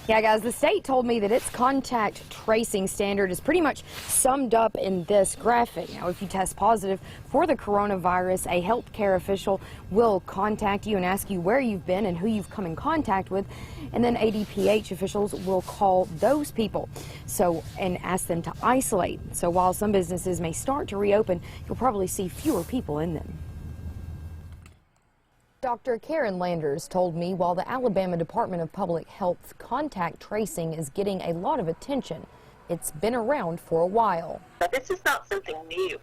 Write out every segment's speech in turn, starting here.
Yeah, guys, the state told me that its contact tracing standard is pretty much summed up in this graphic. Now, if you test positive for the coronavirus, a healthcare official will contact you and ask you where you've been and who you've come in contact with, and then ADPH officials will call those people and ask them to isolate. So while some businesses may start to reopen, you'll probably see fewer people in them. Dr. Karen Landers told me while the Alabama Department of Public Health's contact tracing is getting a lot of attention, it's been around for a while. This is not something new,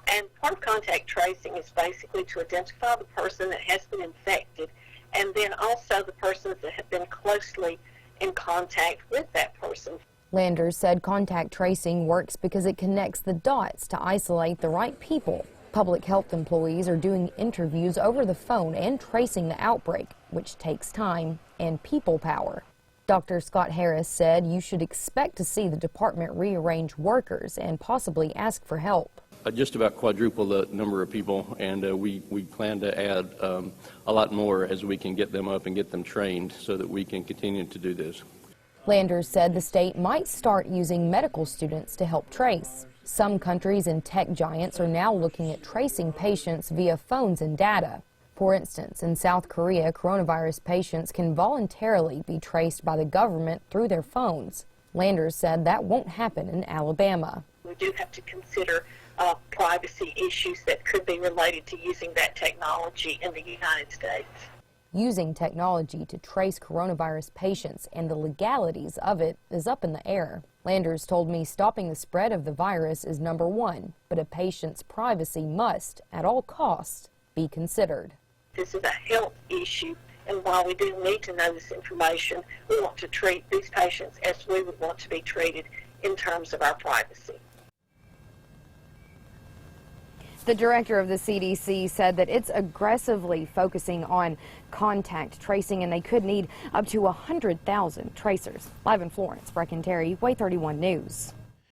and part of contact tracing is basically to identify the person that has been infected and then also the persons that have been closely in contact with that person. Landers said contact tracing works because it connects the dots to isolate the right people. Public health employees are doing interviews over the phone and tracing the outbreak, which takes time and people power. Dr. Scott Harris said you should expect to see the department rearrange workers and possibly ask for help. Just about quadruple the number of people, and we plan to add a lot more as we can get them up and get them trained so that we can continue to do this. Landers said the state might start using medical students to help trace. Some countries and tech giants are now looking at tracing patients via phones and data. For instance, in South Korea, coronavirus patients can voluntarily be traced by the government through their phones. Landers said that won't happen in Alabama. We do have to consider privacy issues that could be related to using that technology in the United States. Using technology to trace coronavirus patients and the legalities of it is up in the air. Landers told me stopping the spread of the virus is number one, but a patient's privacy must, at all costs, be considered. This is a health issue, and while we do need to know this information, we want to treat these patients as we would want to be treated in terms of our privacy. The director of the CDC said that it's aggressively focusing on contact tracing, and they could need up to 100,000 tracers. Live in Florence, Brecken Terry, WAAY 31 News.